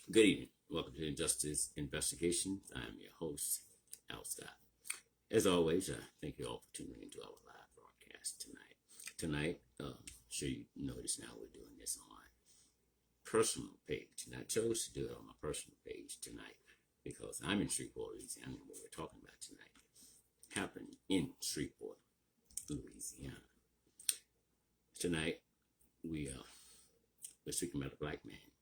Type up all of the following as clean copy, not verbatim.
Good evening. Welcome to Injustice Investigations. I'm your host, Al Scott. As always, thank you all for tuning into our live broadcast tonight. Tonight, sure you notice now we're doing this on my personal page. And I chose to do it on my personal page tonight because I'm in Shreveport, Louisiana, and what we're talking about tonight happened in Shreveport, Louisiana. Tonight, we're speaking about a black man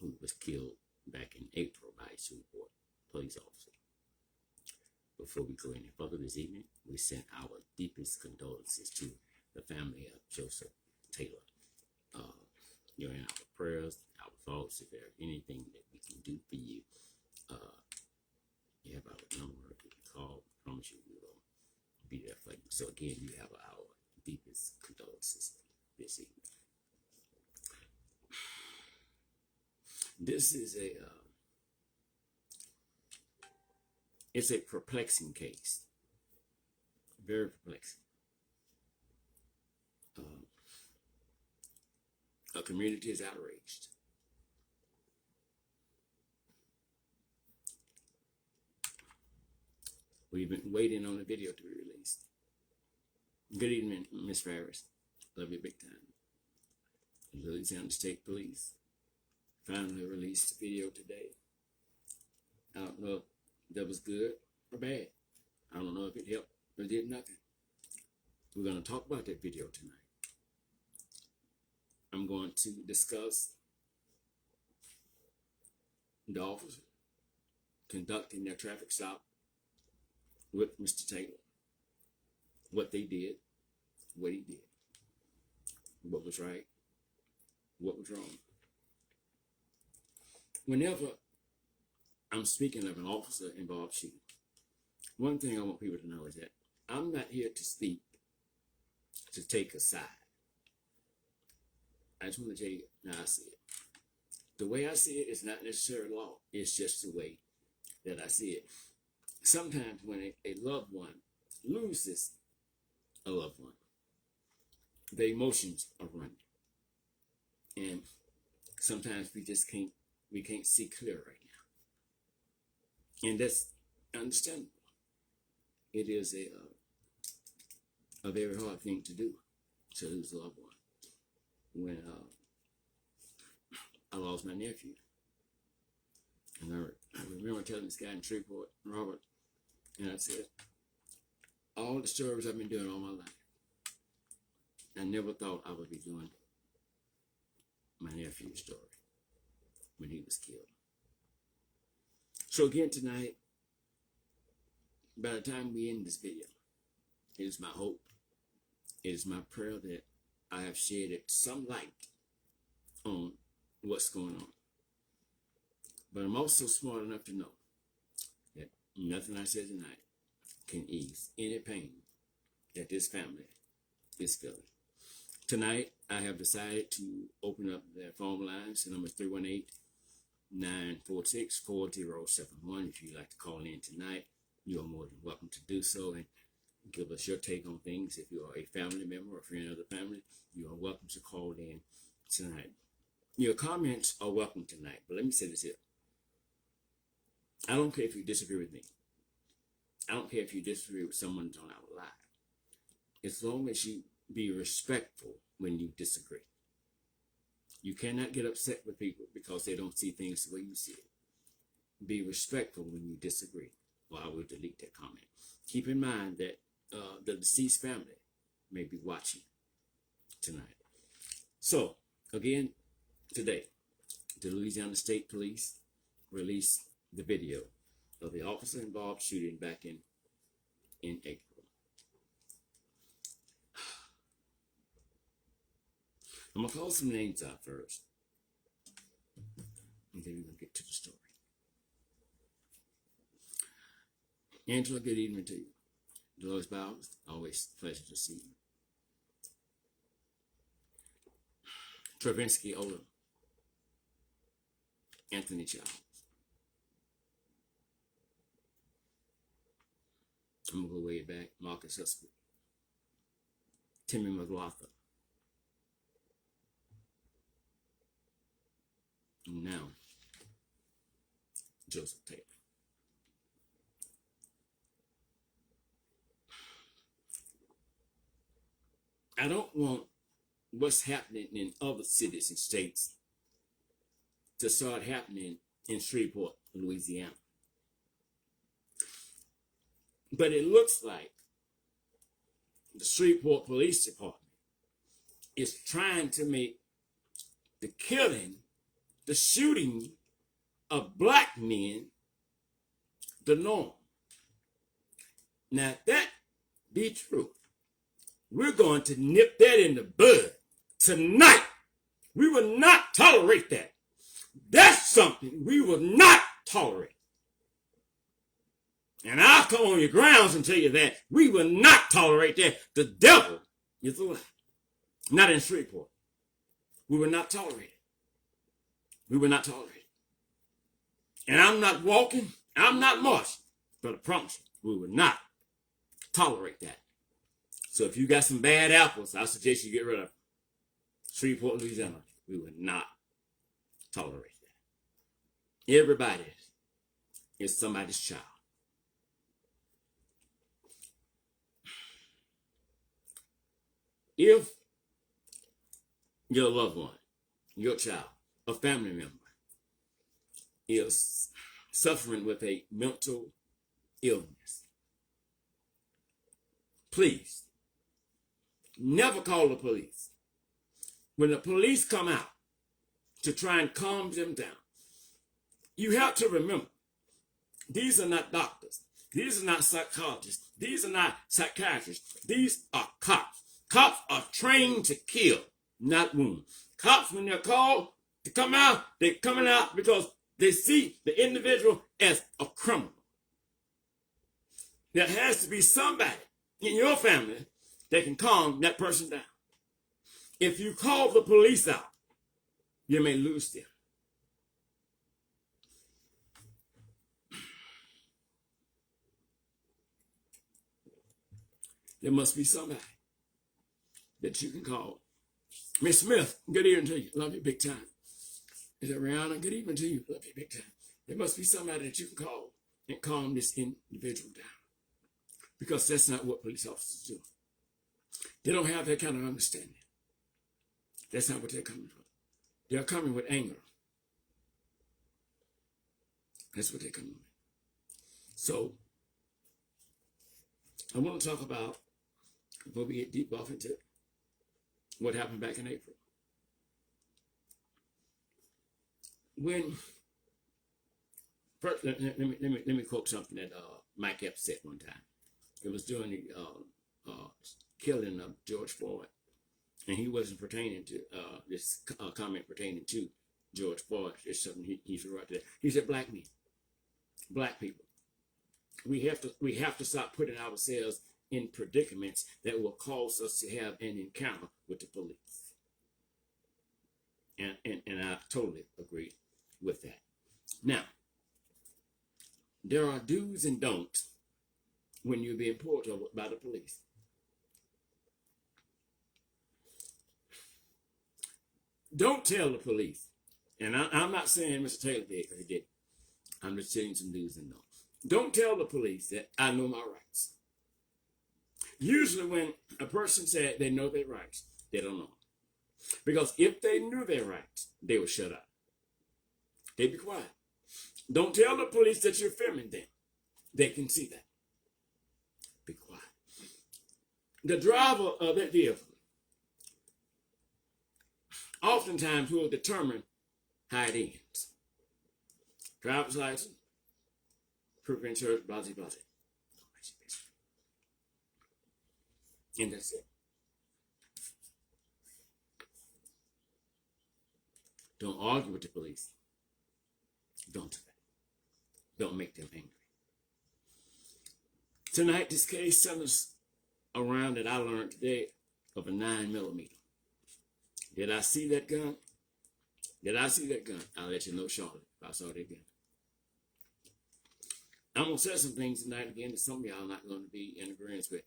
who was killed back in April by a Shreveport police officer. Before we go any further this evening, we send our deepest condolences to the family of Joseph Taylor. You're in our prayers, our thoughts. If there's anything that we can do for you, you have our number. If you call, I promise you we will be there for you. So again, you have our deepest condolences this evening. This is it's a perplexing case, very perplexing. Our community is outraged. We've been waiting on the video to be released. Good evening, Miss Ferris. Love you big time. The Louisiana State Police finally released the video today. I don't know if that was good or bad. I don't know if it helped or did nothing. We're going to talk about that video tonight. I'm going to discuss the officer conducting their traffic stop with Mr. Taylor. What they did, what he did, what was right, what was wrong. Whenever I'm speaking of an officer involved shooting, one thing I want people to know is that I'm not here to speak to take a side. I just want to tell you how I see it. The way I see it is not necessarily law. It's just the way that I see it. Sometimes when a loved one loses a loved one, the emotions are running. And sometimes we can't see clear right now. And that's understandable. It is a very hard thing to do, to lose a loved one. When I lost my nephew, and I remember telling this guy in Shreveport, Robert, and I said, all the stories I've been doing all my life, I never thought I would be doing my nephew's story when he was killed. So again tonight, by the time we end this video, it is my hope, it is my prayer that I have shed some light on what's going on. But I'm also smart enough to know that nothing I say tonight can ease any pain that this family is feeling. Tonight, I have decided to open up their phone lines. The number is 318-946-4071. If you'd like to call in tonight, you are more than welcome to do so and give us your take on things. If you are a family member or a friend of the family, you are welcome to call in tonight. Your comments are welcome tonight, but let me say this here. I don't care if you disagree with me. I don't care if you disagree with someone on our live. As long as you be respectful when you disagree. You cannot get upset with people because they don't see things the way you see it. Be respectful when you disagree, or I will delete that comment. Keep in mind that the deceased family may be watching tonight. So, again, today, the Louisiana State Police released the video of the officer involved shooting back in April. I'm going to call some names out first, and then we're going to get to the story. Angela, good evening to you. Dolores Bowers, always a pleasure to see you. Travinsky Ola, Anthony Childs. I'm going to go way back. Marcus Husband, Timmy McLaughlin, now, Joseph Taylor. I don't want what's happening in other cities and states to start happening in Shreveport, Louisiana. But it looks like the Shreveport Police Department is trying to make the killing, the shooting of black men the norm. Now, if that be true, we're going to nip that in the bud tonight. We will not tolerate that. That's something we will not tolerate. And I'll come on your grounds and tell you that we will not tolerate that. The devil is a lie. Not in Shreveport. We will not tolerate it. We will not tolerate it. And I'm not walking, I'm not marching, but I promise you, we will not tolerate that. So if you got some bad apples, I suggest you get rid of them. Shreveport, Louisiana, we will not tolerate that. Everybody is somebody's child. If your loved one, your child, a family member is suffering with a mental illness, please never call the police. When the police come out to try and calm them down, you have to remember, these are not doctors. These are not psychologists. These are not psychiatrists. These are cops. Cops are trained to kill, not wound. Cops, when they're called to come out, they're coming out because they see the individual as a criminal. There has to be somebody in your family that can calm that person down. If you call the police out, you may lose them. There must be somebody that you can call. Miss Smith, good evening to you. Love you big time. Is that Rihanna? Good evening to you. Love you big time. There must be somebody that you can call and calm this individual down. Because that's not what police officers do. They don't have that kind of understanding. That's not what they're coming from. They're coming with anger. That's what they're coming with. So, I want to talk about, before we get deep off into what happened back in April. When, first, let me quote something that Mike Epps said one time. It was during the killing of George Floyd, and he wasn't pertaining to this comment pertaining to George Floyd. It's something he's right there. He said, "Black men, black people, we have to stop putting ourselves in predicaments that will cause us to have an encounter with the police." And I totally agree with that. Now, there are do's and don'ts when you're being pulled over by the police. Don't tell the police, and I'm not saying Mr. Taylor did or he didn't. I'm just telling you some do's and don'ts. Don't tell the police that I know my rights. Usually when a person said they know their rights, they don't know them. Because if they knew their rights, they would shut up. They'd be quiet. Don't tell the police that you're filming them. They can see that. Be quiet. The driver of that vehicle oftentimes will determine how it ends. Driver's license, proof of insurance, blah, blah, blah. And that's it. Don't argue with the police. Don't do that. Don't make them angry. Tonight, this case centers around that I learned today of a 9mm. Did I see that gun? Did I see that gun? I'll let you know shortly if I saw that gun. I'm going to say some things tonight again that some of y'all are not going to be in agreement with.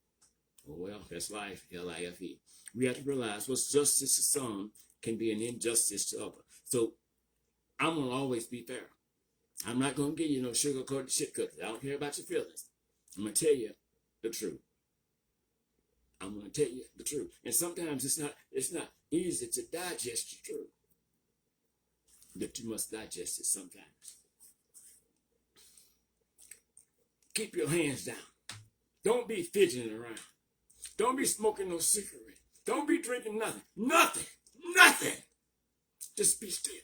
Oh, well, that's life, L-I-F-E. We have to realize what's justice to some can be an injustice to others. So I'm going to always be fair. I'm not going to give you no sugar-coated shit cookies. I don't care about your feelings. I'm going to tell you the truth. I'm going to tell you the truth. And sometimes it's not easy to digest the truth. But you must digest it sometimes. Keep your hands down. Don't be fidgeting around. Don't be smoking no cigarette. Don't be drinking nothing. Nothing. Just be still.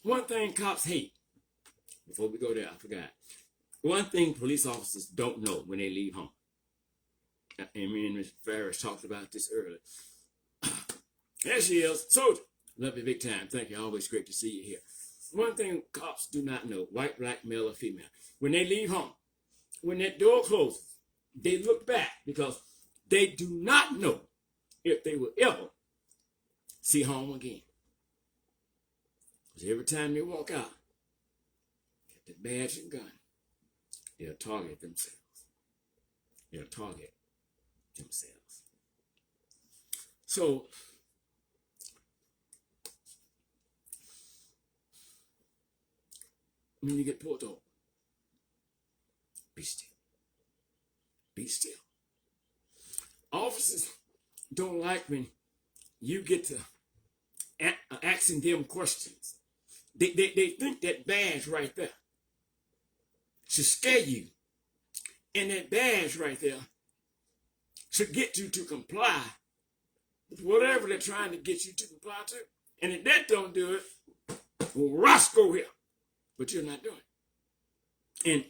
One thing cops hate, before we go there, I forgot. One thing police officers don't know when they leave home. And me and Ms. Ferris talked about this earlier. There she is. Soldier. Love you big time. Thank you. Always great to see you here. One thing cops do not know, white, black, male, or female. When they leave home, when that door closes, they look back because they do not know if they will ever see home again. Because every time they walk out, get the badge and gun, they'll target themselves. They'll target themselves. So, when you get pulled over, be still. Be still. Officers don't like when you get to asking them questions. They think that badge right there should scare you. And that badge right there should get you to comply with whatever they're trying to get you to comply to. And if that don't do it, well, Roscoe here. But you're not doing it. And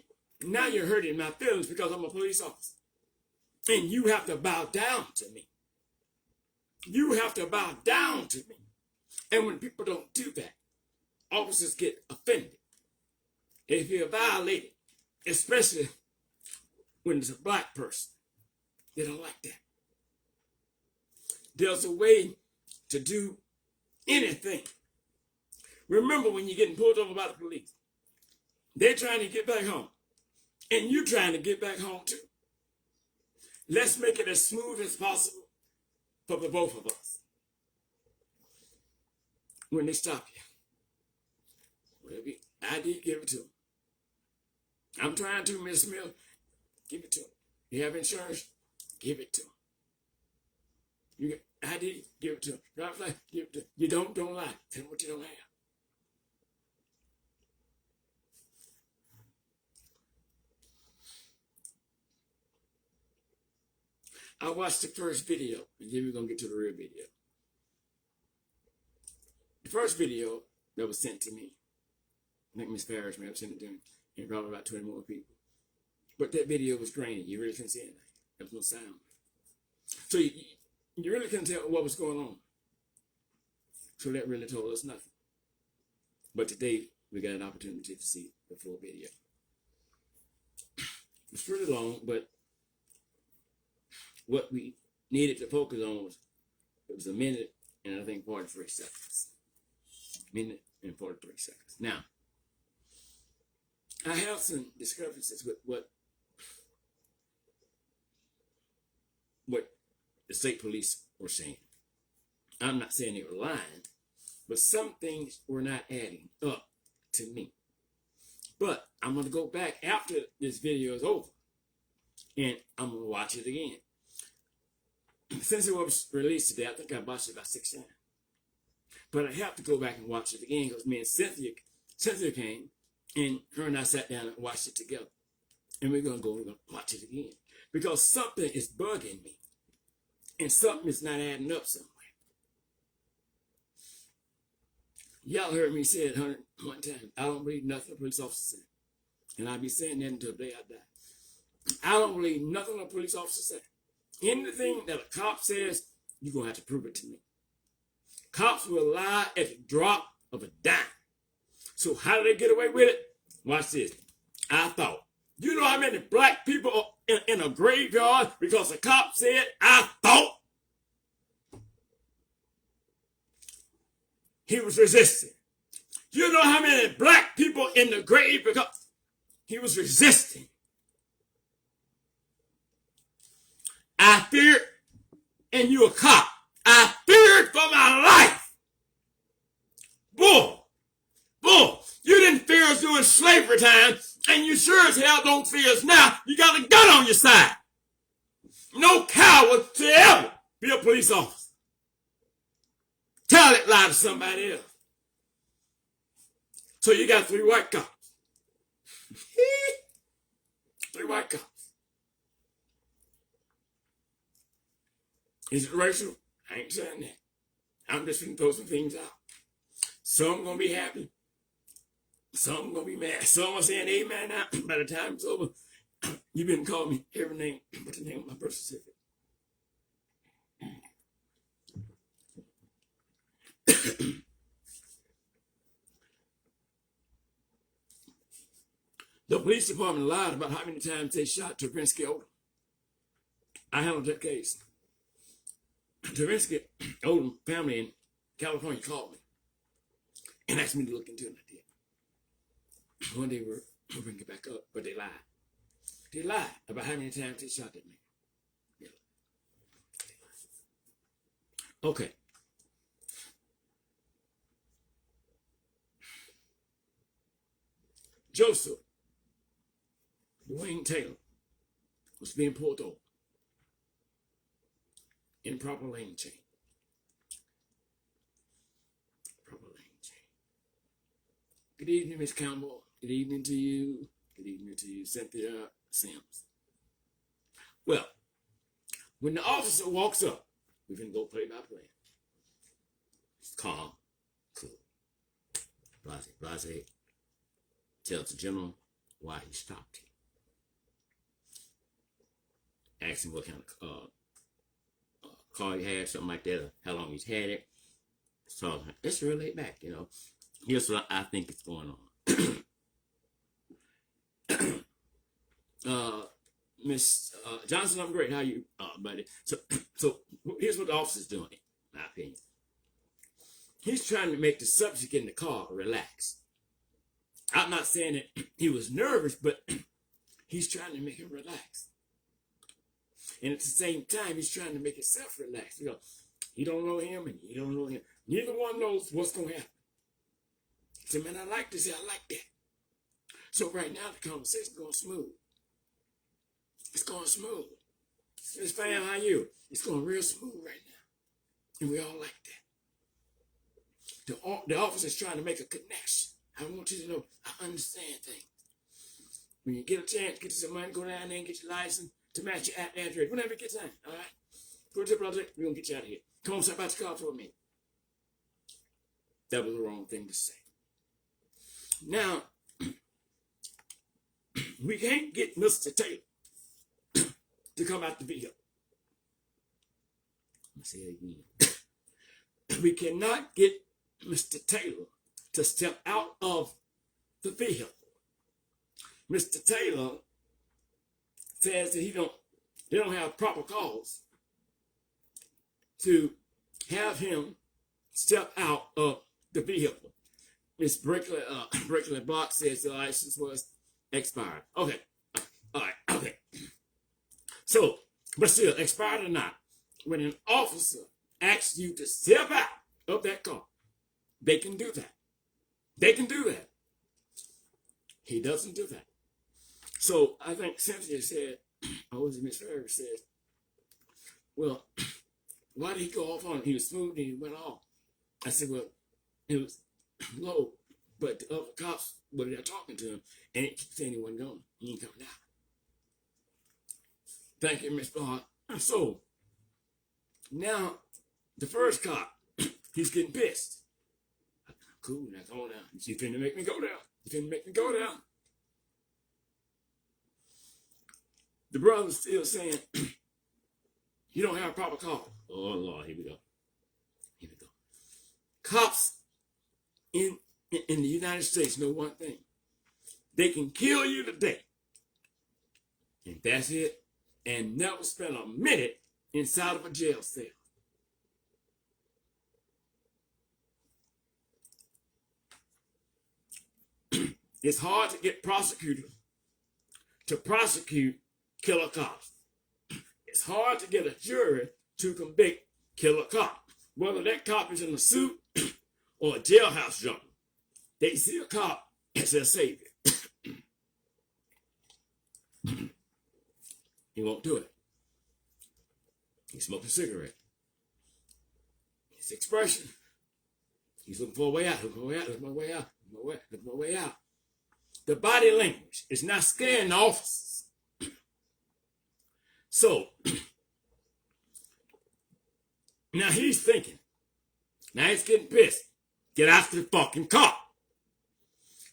now you're hurting my feelings because I'm a police officer. And you have to bow down to me. You have to bow down to me. And when people don't do that, officers get offended. They feel violated, especially when it's a black person. They don't like that. There's a way to do anything. Remember when you're getting pulled over by the police, they're trying to get back home. And you're trying to get back home too. Let's make it as smooth as possible for the both of us. When they stop you, whatever ID, give it to them. I'm trying to, Miss Smith. Give it to them. You have insurance? Give it to them. You get ID? Give it to them. Driver's license? Give it to them. You don't lie. Tell them what you don't have. I watched the first video, and then we're going to get to the real video. The first video that was sent to me, I think Ms. Ferris may have sent it to me, and probably about 20 more people. But that video was grainy. You really couldn't see anything. There was no sound. So you really couldn't tell what was going on. So that really told us nothing. But today, we got an opportunity to see the full video. It's pretty long, but what we needed to focus on was a minute and I think 43 seconds. Minute and 43 seconds. Now, I have some discrepancies with what the state police were saying. I'm not saying they were lying, but some things were not adding up to me. But I'm going to go back after this video is over, and I'm going to watch it again. Since it was released today, I think I watched it about 6 times. But I have to go back and watch it again because me and Cynthia came, and her and I sat down and watched it together. And we're going to watch it again. Because something is bugging me. And something is not adding up somewhere. Y'all heard me say it 101 times. I don't believe nothing a police officer said. And I'll be saying that until the day I die. I don't believe nothing a police officer said. Anything that a cop says, you're going to have to prove it to me. Cops will lie at the drop of a dime. So how do they get away with it? Watch this. I thought. You know how many black people are in a graveyard because a cop said, I thought? He was resisting. You know how many black people in the grave because he was resisting. I feared, and you a cop. I feared for my life. Boy, slavery time, and you sure as hell don't fear us now. You got a gun on your side. No coward to ever be a police officer. Tell that lie to somebody else. So you got 3 white cops. 3 white cops. Is it racial? I ain't saying that. I'm just going to throw some things out. Some going to be happy. Some going to be mad. Some are saying amen now. By the time it's over, you've been calling me every name but the name of my birth certificate. The police department lied about how many times they shot Travinsky Odom. I handled that case. Travinsky Odom family in California called me and asked me to look into it, and I did. One day we're bring it back up, but they lied. They lied about how many times they shot that man. Yeah. Okay. Joseph Dewayne Taylor was being pulled over in proper lane change. Proper lane change. Good evening, Miss Campbell. Good evening to you. Good evening to you, Cynthia Sims. Well, when the officer walks up, we're going to go play by play. It's calm, cool. Blase tells the general why he stopped him. Asked him what kind of car he had, something like that, or how long he's had it. So it's real laid back, you know. Here's what I think is going on. Miss Johnson, I'm great. How you, buddy? So here's what the officer's doing, in my opinion. He's trying to make the subject in the car relax. I'm not saying that he was nervous, but he's trying to make him relax. And at the same time, he's trying to make himself relax. You know, you don't know him and you don't know him. Neither one knows what's going to happen. He said, man, I like this. I like that. So right now, the conversation's going smooth. It's going smooth. Miss Fam, how you? It's going real smooth right now. And we all like that. The officer's trying to make a connection. I want you to know I understand things. When you get a chance, get you some money, go down there and get your license to match your address. Whenever you get time, all right? Put a tip on it, we're going to get you out of here. Come on, step out the car for a minute. That was the wrong thing to say. Now, we can't get Mr. Taylor to come out the vehicle. I'm going to say it again. We cannot get Mr. Taylor to step out of the vehicle. Mr. Taylor says that they don't have proper cause to have him step out of the vehicle. Miss Brinkley Block says the license was expired. Okay. All right. Okay. So, but still, expired or not, when an officer asks you to step out of that car, they can do that. They can do that. He doesn't do that. So I think Cynthia said, or was it Miss Ferris said, well, why did he go off on it? He was smooth and he went off. I said, well, it was low, but the other cops were there talking to him, and it kept saying he wasn't going. He ain't coming out. Thank you, Miss Block. So now the first cop, he's getting pissed. Cool, now go down. You finna make me go down. You finna make me go down. The brother's still saying, you don't have a proper call. Oh, Lord, here we go. Here we go. Cops in the United States know one thing. They can kill you today. And that's it. And never spend a minute inside of a jail cell. It's hard to get prosecutors to prosecute killer cops. It's hard to get a jury to convict killer cop. Whether that cop is in a suit or a jailhouse junkie, they see a cop as their savior. He won't do it. He smoked a cigarette. His expression. He's looking for a way out. Looking for a way out. Looking for a way out. Looking for a way out. The body language is not scaring the officers. So, now he's thinking. Now he's getting pissed. Get out the fucking car.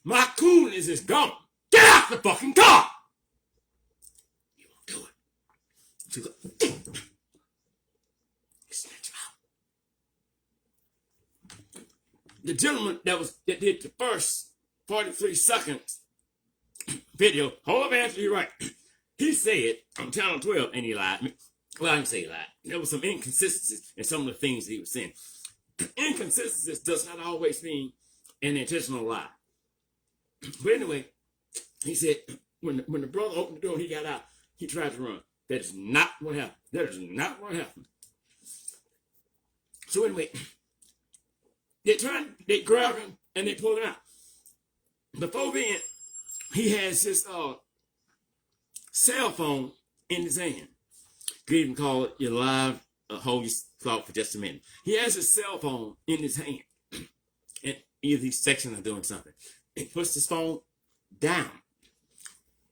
My coolness is gone. Get out the fucking car. He won't do it. So he snatch him out. The gentleman that did the first 43 seconds video, hold up, Anthony, you're right. He said on Channel 12, and he lied. Well, I didn't say he lied. There was some inconsistencies in some of the things that he was saying. Inconsistencies does not always mean an intentional lie. But anyway, he said when the brother opened the door and he got out, he tried to run. That is not what happened. That is not what happened. So anyway, they grabbed him and they pulled him out. Before then, he has his cell phone in his hand. You could even call it your live, hold your thought for just a minute. He has his cell phone in his hand. And either he's texting or doing something. He puts his phone down.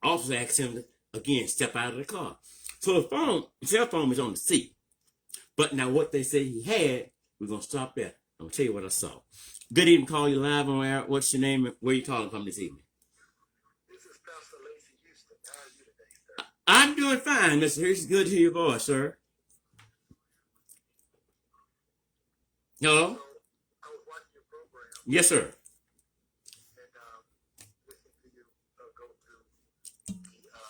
Officer asks him to, again, step out of the car. So the cell phone is on the seat. But now what they say he had, we're going to stop there. I'm going to tell you what I saw. Good evening, call you live on air. What's your name and where you calling from this evening? This is Pastor Lacey Houston. How are you today, sir? I'm doing fine, Mr. Hirsch. Good to hear your voice, sir. Hello? So, I was watching your program. Yes, sir. Listening to you go through the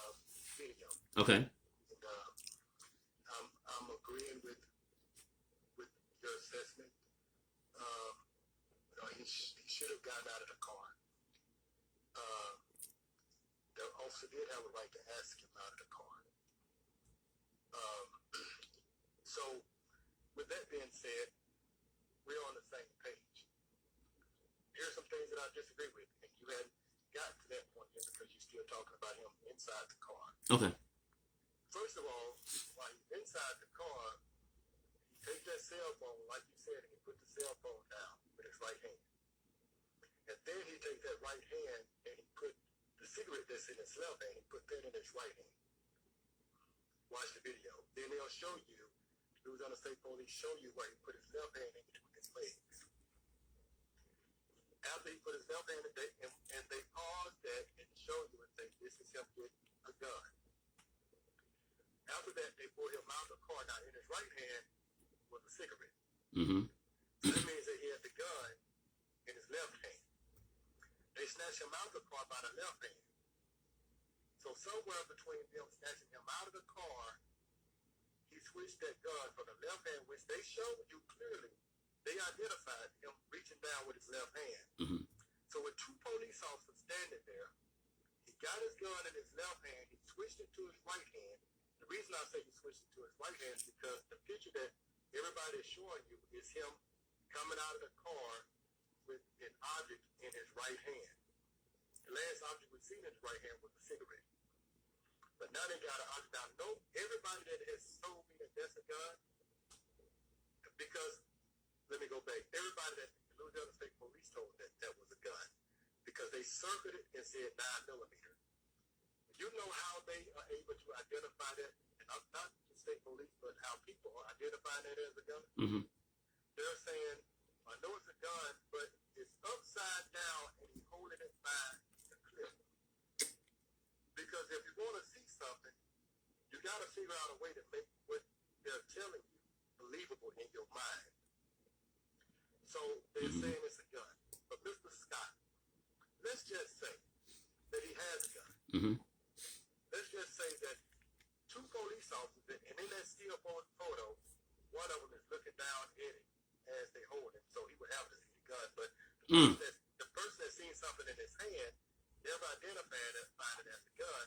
video. Okay. And I'm agreeing with your assessment. He should have gotten out of the car. The officer did have a right to ask him out of the car. So, with that being said, we're on the same page. Here's some things that I disagree with, and you hadn't gotten to that point yet because you're still talking about him inside the car. Okay. First of all, while he's inside the car, he takes that cell phone, like you said, and he puts the cell phone down with his right hand. And then he takes that right hand and he put the cigarette that's in his left hand, he put that in his right hand. Watch the video. Then they'll show you, Louisiana State Police show you where he put his left hand in between his legs. After he put his left hand in, and they pause that and show you and say, this is him with a gun. After that, they pull him out of the car. Now, in his right hand was a cigarette. Mm-hmm. So that means that he had the gun in his left hand. They snatched him out of the car by the left hand. So somewhere between them snatching him out of the car, he switched that gun from the left hand, which they showed you clearly. They identified him reaching down with his left hand. Mm-hmm. So with two police officers standing there, he got his gun in his left hand, he switched it to his right hand. The reason I say he switched it to his right hand is because the picture that everybody is showing you is him coming out of the car with an object in his right hand. The last object we've seen in his right hand was a cigarette. But now they got an object. Now, no, everybody that has told me that that's a gun, because, let me go back, everybody that the Louisiana State Police told that was a gun, because they circled it and said 9mm. You know how they are able to identify that, and not the state police, but how people are identifying that as a gun? Mm-hmm. They're saying, I know it's a gun, but it's upside down and he's holding it by the clip. Because if you want to see something, you got to figure out a way to make what they're telling you believable in your mind. So they're saying it's a gun. But Mr. Scott, let's just say that he has a gun. Mm-hmm. Let's just say that two police officers, and in that still photo, one of them is looking down at it as they hold him, so he would have to see the gun. But the person that's seen something in his hand, never identified it as a gun.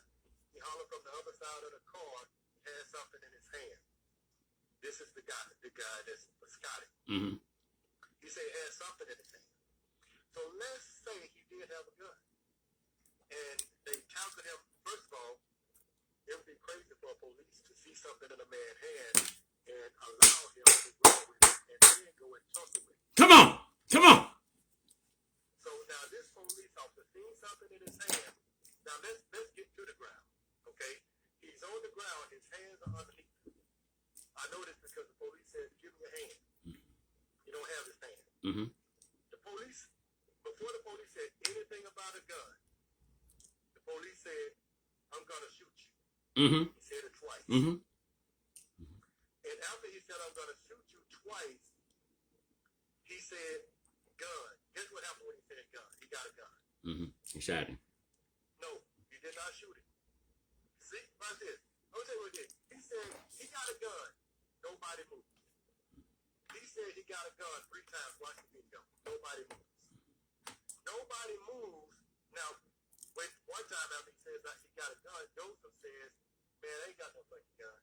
He hollered from the other side of the car, he had something in his hand. This is the guy that's Scotty. Mm-hmm. He said he had something in his hand. So let's say he did have a gun. And they counted him, first of all, for police to see something in a man's hand and allow him to go with it and then go and talk with it. Come on. Come on. So now this police officer seen something in his hand. Now let's get to the ground. Okay? He's on the ground, his hands are underneath. I know this because the police said, give me your hand. You don't have his hand. Mm-hmm. The police, before the police said anything about a gun, the police said, I'm gonna shoot you. Mm-hmm. He said it twice. Mm-hmm. And after he said, I'm gonna shoot you twice, he said, gun. Guess what happened when he said gun? He got a gun. Mm-hmm. He shot him. No, he did not shoot him. See, watch this. I'll tell you what he did. He said he got a gun. Nobody moved. He said he got a gun 3 times. Watch the video. Nobody moves. Nobody moves. Now, when one time after he says that he got a gun, Joseph says, man, I ain't got no fucking gun.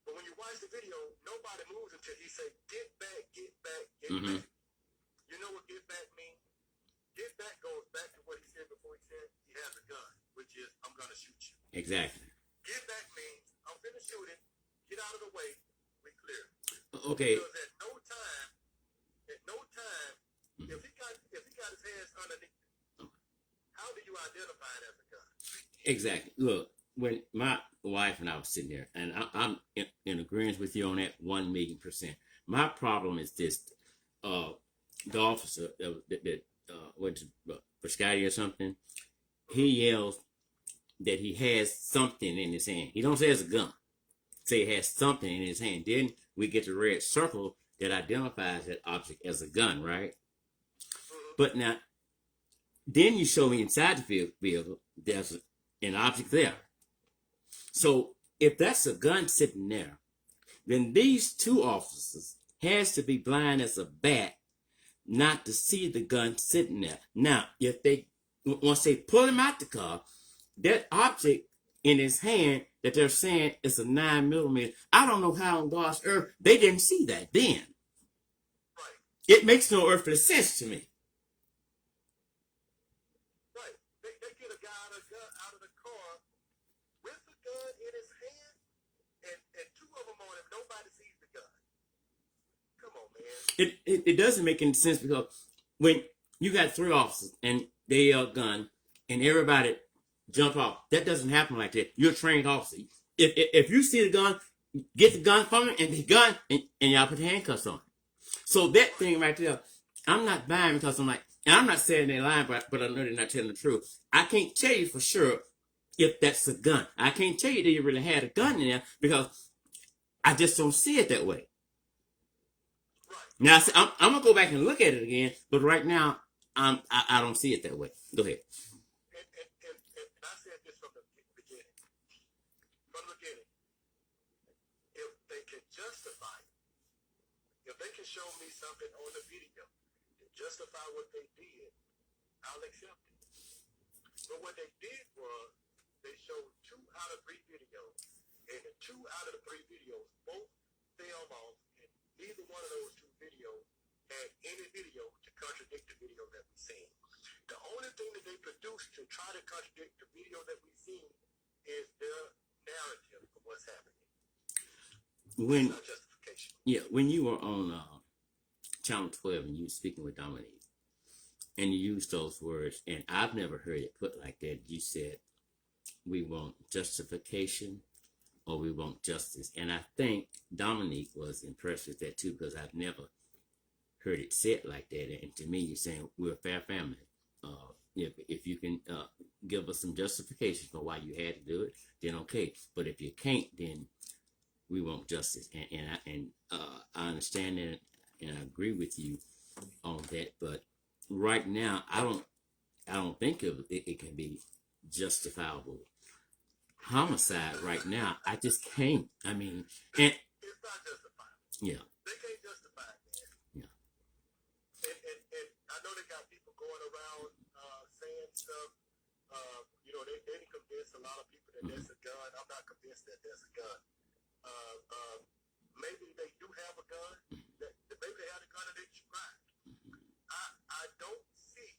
But when you watch the video, nobody moves until he says, get back, get back, get back. You know what get back means? Get back goes back to what he said before he said he has a gun, which is, I'm going to shoot you. Exactly. Get back means, I'm going to shoot him, get out of the way, we clear. Okay. Because at no time, if he got his hands underneath, how do you identify it as a gun? Exactly. Look, when my wife and I was sitting there, and I'm in agreement with you on that 1,000,000%. My problem is this: the officer that went to Prescotty or something, he yells that he has something in his hand. He don't say it's a gun. Say he has something in his hand. Then we get the red circle that identifies that object as a gun, right? But now, then you show me inside the vehicle, there's an object there. So if that's a gun sitting there, then these 2 officers has to be blind as a bat not to see the gun sitting there. Now, once they pull him out the car, that object in his hand that they're saying is a 9mm. I don't know how on God's earth they didn't see that then. Right. It makes no earthly sense to me. Right. They get a guy out of the car with the gun in his hand, and 2 of them on him. Nobody sees the gun. Come on, man. It doesn't make any sense because when you got 3 officers and they yell gun and everybody jump off, that doesn't happen like that. You're a trained officer. If you see the gun, get the gun from him and the gun and y'all put handcuffs on. So that thing right there, I'm not buying because I'm like, and I'm not saying they're lying, but I know they're not telling the truth. I can't tell you for sure if that's a gun. I can't tell you that you really had a gun in there because I just don't see it that way. Now, I'm going to go back and look at it again, but right now, I don't see it that way. Go ahead. And I said this from the beginning. From the beginning. If they can justify it, if they can show me something on the video to justify what they did, I'll accept it. But what they did was they showed 2 out of 3 videos, and the 2 out of the 3 videos both fell off, and neither one of those 2 videos had any video to contradict the video that we've seen. The only thing that they produced to try to contradict the video that we've seen is their narrative of what's happening. It's not justification. Yeah, when you were on Channel 12 and you were speaking with Dominique, and you used those words, and I've never heard it put like that. You said, we want justification or we want justice. And I think Dominique was impressed with that too, because I've never heard it said like that. And to me, you're saying we're a fair family. If you can give us some justification for why you had to do it, then okay. But if you can't, then we want justice. And I understand that, and I agree with you on that. But right now, I don't think it can be justifiable. Homicide right now, I just can't. I mean, and it's not justifiable. Yeah. They can't justify it, man. Yeah. And I know they got people going around saying stuff. They convince a lot of people that there's a gun. I'm not convinced that there's a gun. Maybe they do have a gun. Maybe they had a gun and they tried. I don't see.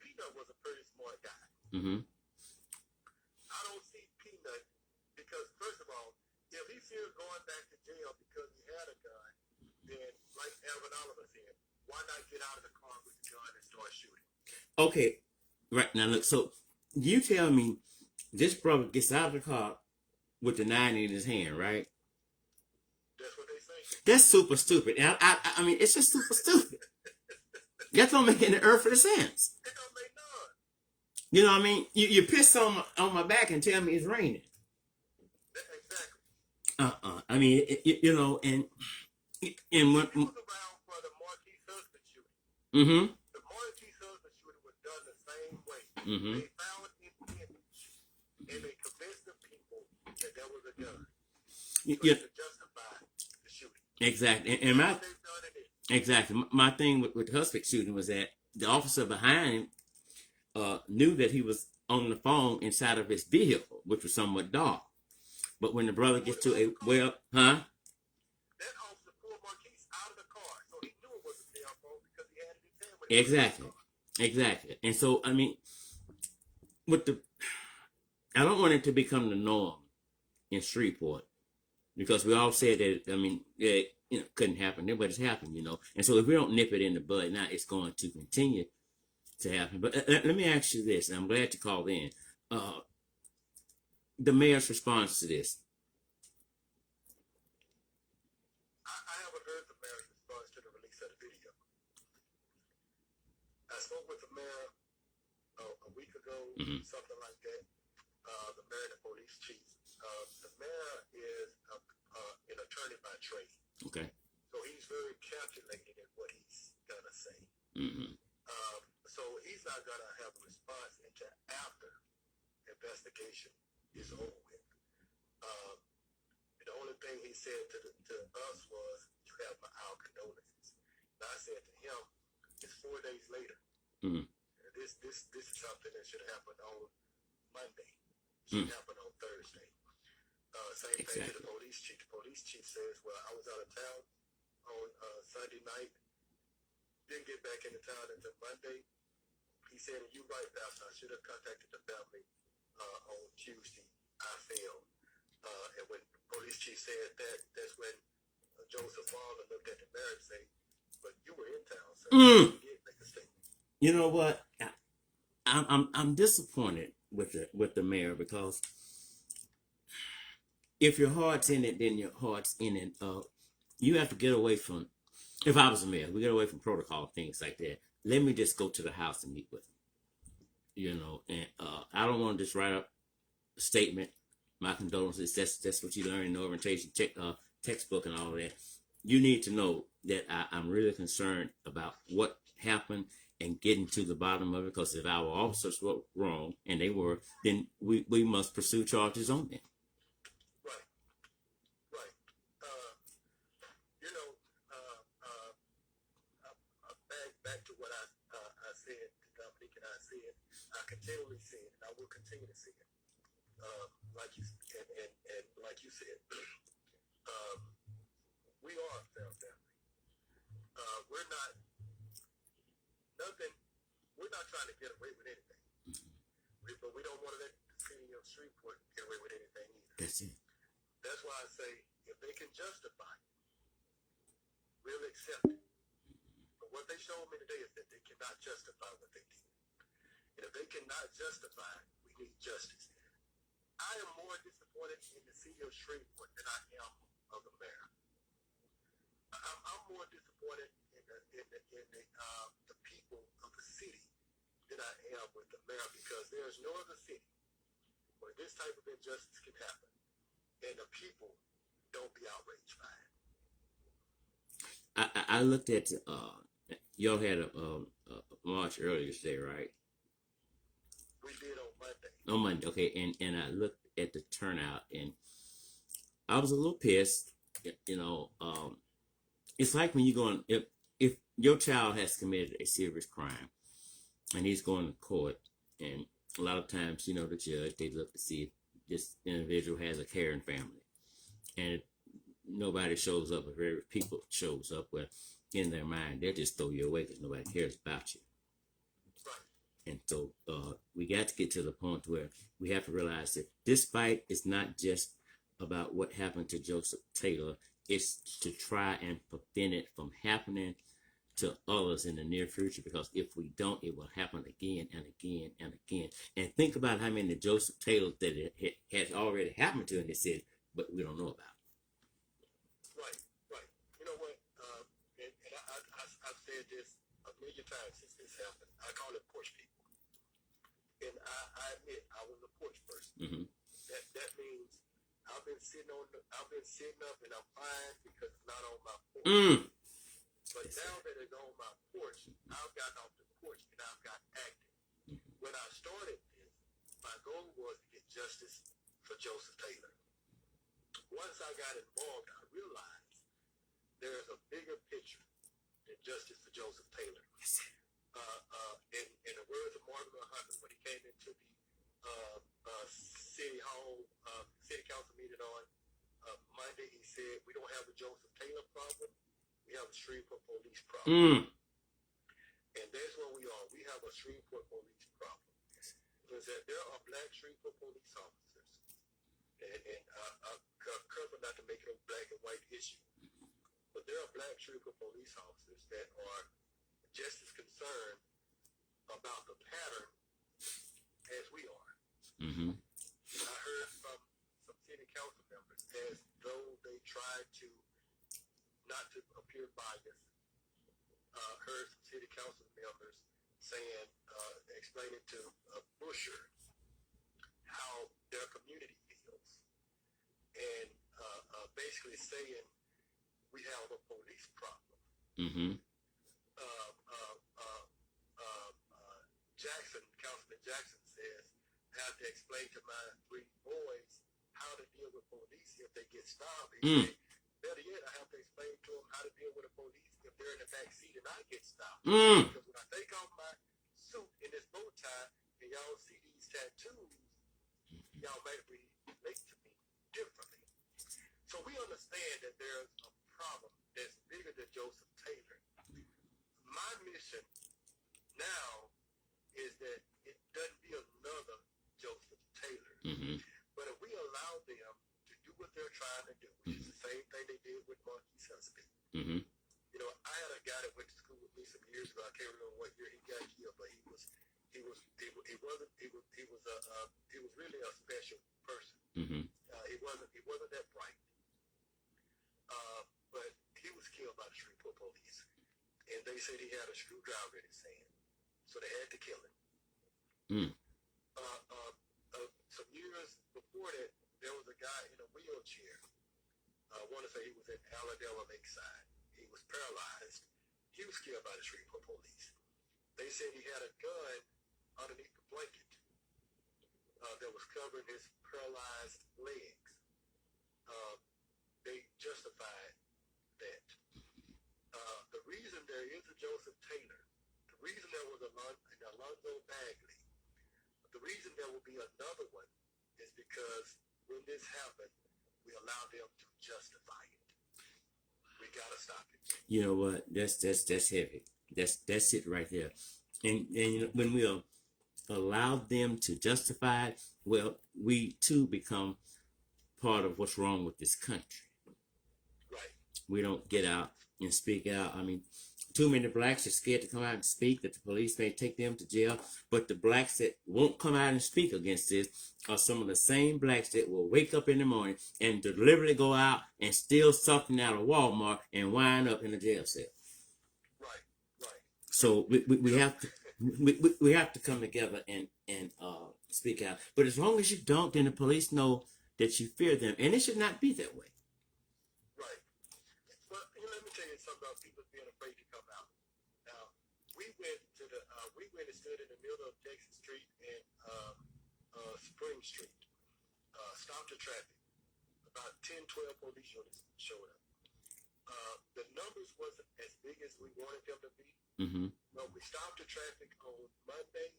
Peanut was a pretty smart guy. Mm-hmm. I don't see Peanut Okay, right now look. So you tell me this brother gets out of the car with the 9 in his hand, right? That's what they say. That's super stupid. And I mean, it's just super stupid. That don't make any earth for the sense. It don't make none. You know what I mean? You piss on my back and tell me it's raining. Exactly. I mean, you know, and when. He was around for the Marquis husband shooting. Mm-hmm. The Marquis husband shooting was done the same way. Mm-hmm. They found it and they convinced the people that there was a gun. Yeah. To justify the shooting. Exactly. And my thing with the husband shooting was that the officer behind him knew that he was on the phone inside of his vehicle, which was somewhat dark. But when the brother gets to a That officer pulled Marquise out of the car, so he knew it was a cell phone because he had it in his hand. Exactly. And so I mean, I don't want it to become the norm in Shreveport because we all said that. I mean, it couldn't happen, but it's happened, And so if we don't nip it in the bud, now it's going to continue to happen. But let me ask you this, and I'm glad you called in. The mayor's response to this. I haven't heard the mayor's response to the release of the video. I spoke with the mayor a week ago, something like that. The mayor and the police chief. The mayor is an attorney by trade. Okay. So he's very calculated in what he's gonna say. Mm-hmm. So he's not gonna have a response until after investigation is over with. The only thing he said to us was, "You have our condolences." And I said to him, "It's 4 days later. Mm-hmm. This is something that should happen on Monday. Should happen on Thursday." Same thing to the police chief. The police chief says, "Well, I was out of town on Sunday night. Didn't get back into town until Monday." He said, "And you're right, Pastor. I should have contacted the family on Tuesday. I failed." And when the police chief said that, that's when Joseph Father looked at the mayor and said, "But you were in town, so you did make a statement." You know what? I'm disappointed with the mayor because if your heart's in it, then your heart's in it. You have to get away from. If I was a mayor, we get away from protocol things like that. Let me just go to the house and meet with him. And I don't want to just write up a statement. My condolences. That's what you learn in the orientation textbook and all that. You need to know that I'm really concerned about what happened and getting to the bottom of it. Because if our officers were wrong, and they were, then we must pursue charges on them. Right. Back to what I said to Dominique and I said. I continually see it, and I will continue to see it. Like you said, we are a fair family. We're not trying to get away with anything. But we don't want to let the city of Shreveport get away with anything either. That's it. That's why I say, if they can justify it, we'll accept it. But what they showed me today is that they cannot justify what they did. And if they cannot justify it, we need justice. I am more disappointed in the city of Shreveport than I am of the mayor. I'm more disappointed in the people of the city than I am with the mayor, because there's no other city where this type of injustice can happen and the people don't be outraged by it. I looked at y'all had a march earlier today, right? We did on Monday. On Monday, okay, and I looked at the turnout, and I was a little pissed. It's like when you go on, if your child has committed a serious crime, and he's going to court, and a lot of times, the judge, they look to see if this individual has a caring family, and nobody shows up, or very people shows up, where in their mind they'll just throw you away because nobody cares about you. And so we got to get to the point where we have to realize that this fight is not just about what happened to Joseph Taylor. It's to try and prevent it from happening to others in the near future, because if we don't, it will happen again and again and again. And think about how many Joseph Taylors that it has already happened to in the city, but we don't know about. Right, right. You know what? And I've said this a million times since this happened. I call it porch people. And I admit I was a porch person. Mm-hmm. That means I've been sitting up and I'm fine because it's not on my porch. But now that it's on my porch, I've gotten off the porch and I've got active. When I started this, my goal was to get justice for Joseph Taylor. Once I got involved, I realized there's a bigger picture than justice for Joseph Taylor. In the words of Marvin Hunter, when he came into the city council meeting on Monday, he said, "We don't have a Joseph Taylor problem. We have a Shreveport police problem." And that's where we are. We have a Shreveport police problem. Because there are black Shreveport police officers, and I'm careful not to make it a black and white issue, but there are black Shreveport police officers that are just as concerned about the pattern as we are. Mm-hmm. I heard from some city council members, as though they tried to not to appear biased. Heard some city council members saying, explaining to Busher how their community feels, and basically saying we have a police problem. Mm-hmm. Councilman Jackson says, I have to explain to my 3 boys how to deal with police if they get stopped. He said, better yet, I have to explain to them how to deal with the police if they're in the back seat and I get stopped. Because when I take off my suit and this bow tie and y'all see these tattoos, y'all might relate to me differently. So we understand that there's a problem that's bigger than Joseph Taylor. My mission now is that it doesn't be another Joseph Taylor. Mm-hmm. But if we allow them to do what they're trying to do, which is the same thing they did with Marquis Husband. Mm-hmm. You know, I had a guy that went to school with me some years ago. I can't remember what year he got killed, but he was really a special person. Mm-hmm. He wasn't that bright. But he was killed by the Shreveport police. And they said he had a screwdriver in his hand. So they had to kill him. Some years before that, there was a guy in a wheelchair. I want to say he was in Aladela Lakeside. He was paralyzed. He was killed by the Shreveport police. They said he had a gun underneath the blanket that was covering his paralyzed legs. They justified that. The reason there is a Joseph Taylor, the reason there was an Alonzo Bagley, the reason there will be another one is because when this happened, we allowed them to justify it. We gotta stop it. You know what? That's heavy. That's it right there. And you know, when we allow them to justify it, well, we too become part of what's wrong with this country. Right. We don't get out and speak out. I mean, too many blacks are scared to come out and speak, that the police may take them to jail. But the blacks that won't come out and speak against this are some of the same blacks that will wake up in the morning and deliberately go out and steal something out of Walmart and wind up in a jail cell. Right. So we have to we have to come together and speak out. But as long as you don't, then the police know that you fear them, and it should not be that way. Right. Well, let me tell you something about people being afraid to come out. Now, we went and stood in the middle of Texas Street and Spring Street, stopped the traffic. About 10, 12 police units showed up. The numbers wasn't as big as we wanted them to be. Mm-hmm. But we stopped the traffic on Monday.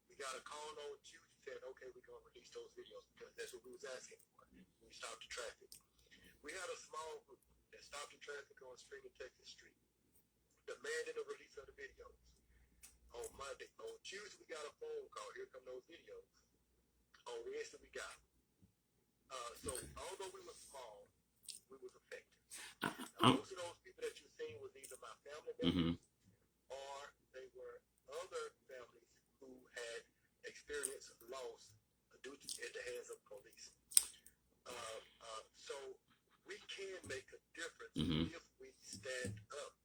We got a call on Tuesday saying, okay, we're going to release those videos because that's what we was asking for. We stopped the traffic. We had a small group that stopped the traffic on Spring and Texas Street, demanding a release of the videos on Monday. On Tuesday, we got a phone call. Here come those videos. On Wednesday, we got them. So although we were small, we was effective. Most of those people that you seen was either my family members lives lost due to, at the hands of police. So we can make a difference if we stand up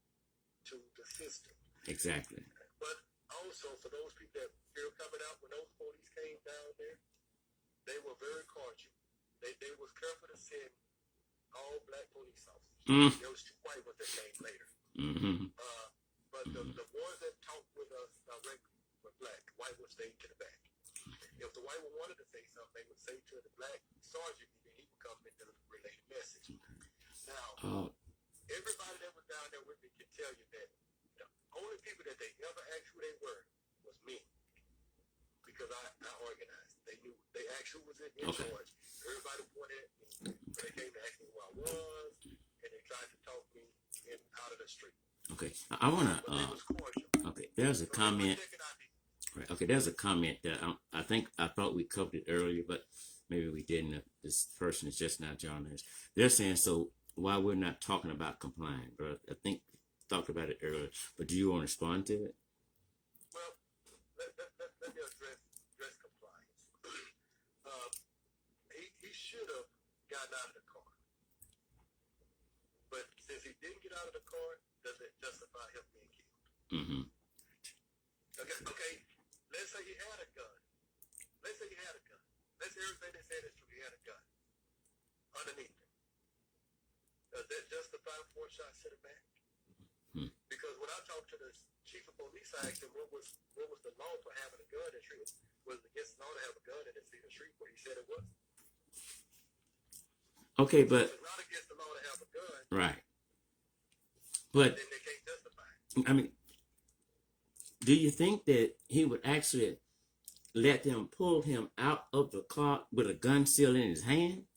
to the system. Exactly. But also for those people that fear coming out, when those police came down there, they were very cordial. They was careful to send all black police officers. There was 2 white ones that came later. But the ones that talked with us directly were black. The white ones stayed to the back. If the white one wanted to say something, they would say to the black sergeant, and then he would come and relay the message. Now, everybody that was down there with me can tell you that the only people that they ever asked who they were was me. Because I organized. They knew, they asked who was in charge. Everybody pointed at me. They came to ask me who I was, and they tried to talk me out of the street. Okay, I want to, okay, there's a comment. Right. Okay, there's a comment that I thought we covered it earlier, but maybe we didn't. This person is just now joining us. They're saying, so why we're not talking about complying, bro? I think we talked about it earlier, but do you want to respond to it? Well, let me address compliance. He should have gotten out of the car. But since he didn't get out of the car, does it justify him being killed? Okay. Let's say he had a gun. Let's say everything they said is true. He had a gun underneath him. Does that justify 4 shots to the back? Because when I talked to the chief of police, I asked him what was the law for having a gun in Shreveport. Was it against the law to have a gun in the city of Shreveport? He said it was. Okay, but it's not against the law to have a gun. Right. But then they can't justify it. I mean, do you think that he would actually let them pull him out of the car with a gun still in his hand?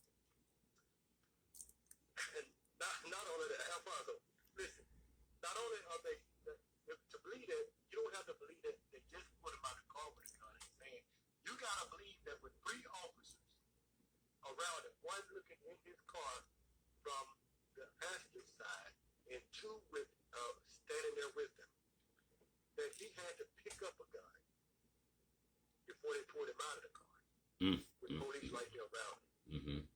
Not only that, Alphonso, listen, not only are they, to believe that, you don't have to believe that they just put him out of the car with a gun in his hand. You got to believe that with 3 officers around him, 1 looking in his car from the passenger side, and 2 with standing there with him, that he had to pick up a gun before they pulled him out of the car with police right there around him.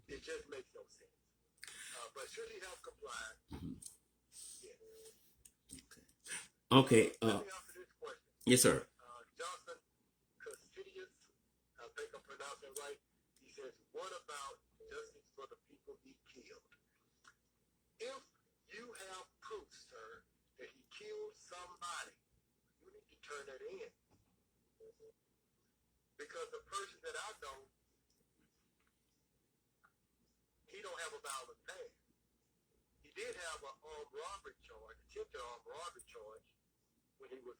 It just makes no sense. But should he have complied? Yeah. Okay. Let me answer this question. Yes, sir. Johnson Castidius, I think I'm pronouncing it right. He says, what about justice for the people he killed? If you have proof, sir, that he killed somebody, you need to turn that in. Because the person that I know, he don't have a violent past. He did have an armed robbery charge, attempted armed robbery charge, when he was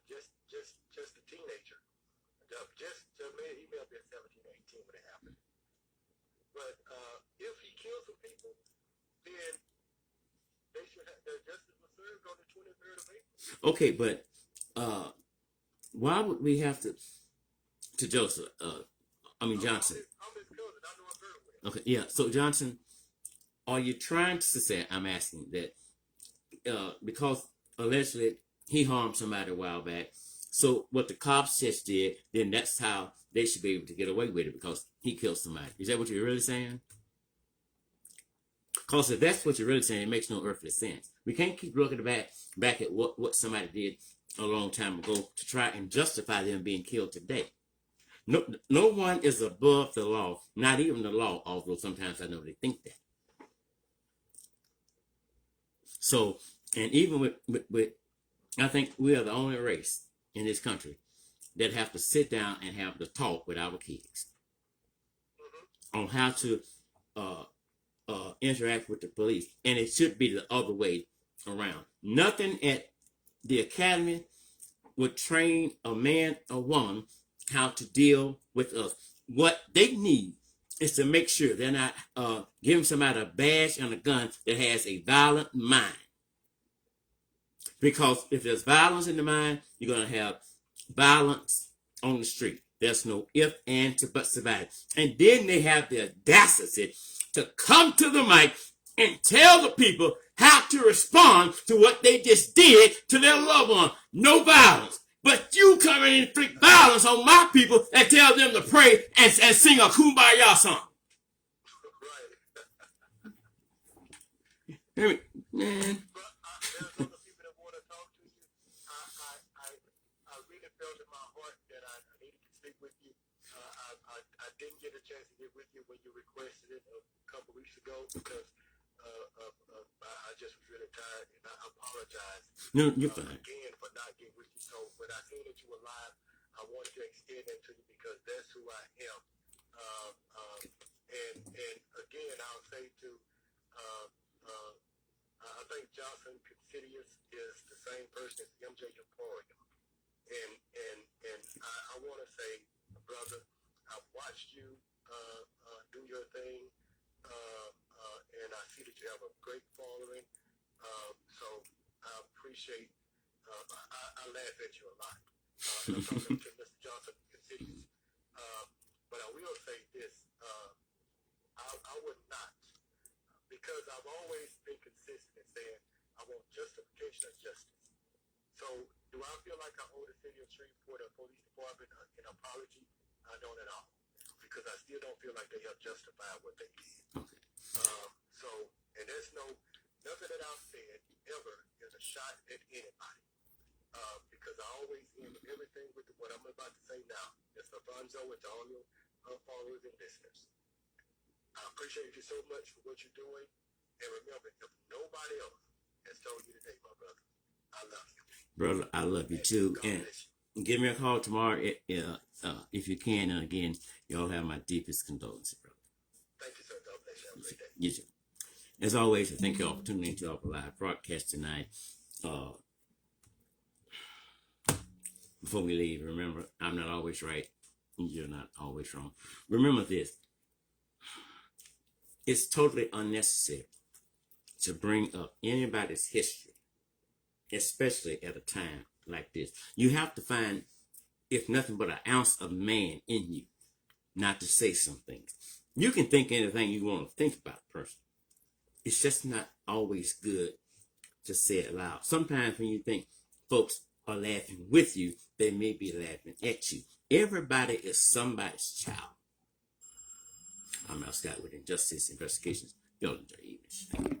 just a teenager. He may have been 17, 18 when it happened. But if he killed some people, then they should have their justice was served on the 23rd of April. Okay, but why would we have to Joseph? Johnson. I'm his cousin. I know him very well. Okay, yeah. So Johnson, are you trying to say? I'm asking that because allegedly he harmed somebody a while back. So what the cops just did, then that's how they should be able to get away with it because he killed somebody. Is that what you're really saying? Because if that's what you're really saying, it makes no earthly sense. We can't keep looking back at what somebody did a long time ago to try and justify them being killed today. No one is above the law, not even the law, although sometimes I know they think that. So, and even with I think we are the only race in this country that have to sit down and have the talk with our kids on how to interact with the police. And it should be the other way around. Nothing at the academy would train a man or woman how to deal with us. What they need is to make sure they're not giving somebody a badge and a gun that has a violent mind. Because if there's violence in the mind, you're going to have violence on the street. There's no if, ands, or buts about it. And then they have the audacity to come to the mic and tell the people how to respond to what they just did to their loved one. No violence. But you come and inflict violence on my people and tell them to pray and sing a kumbaya song. Right. Man. But there's other people that want to talk to you. I really felt in my heart that I needed to speak with you. I didn't get a chance to get with you when you requested it a couple weeks ago because I just was really tired, and I apologize. No, you're fine. Again for not getting with you. So when I seen that you were live, I wanted to extend that to you because that's who I am. And again, I'll say to I think Johnson Considious is the same person as MJ Emporium. And I want to say, brother, I've watched you do your thing, and I see that you have a great following. So I appreciate, I laugh at you a lot. I'm talking to Mr. Johnson Considious. But I will say this, I would not, because I've always been consistent in saying I want justification of justice. So do I feel like I owe the city of Shreveport or police department an apology? I don't at all, because I still don't feel like they have justified what they did. Okay. So, and there's nothing that I've said ever is a shot at anybody, because I always end everything with what I'm about to say now. It's Alphonso and to all your followers and listeners. I appreciate you so much for what you're doing, and remember, if nobody else has told you today, my brother, I love you. Brother, I love you too. And give me a call tomorrow if you can. And again, y'all have my deepest condolences, brother. Thank you, sir. God bless you. Have a great day. You too. As always, I thank you all for tuning into our live broadcast tonight. Before we leave, remember, I'm not always right. You're not always wrong. Remember this. It's totally unnecessary to bring up anybody's history, especially at a time like this. You have to find, if nothing but an ounce of man in you, not to say some things. You can think anything you want to think about a person. It's just not always good to say it loud. Sometimes when you think folks are laughing with you, they may be laughing at you. Everybody is somebody's child. I'm Al Scott with Injustice Investigations. Y'all enjoy your evening. Thank you.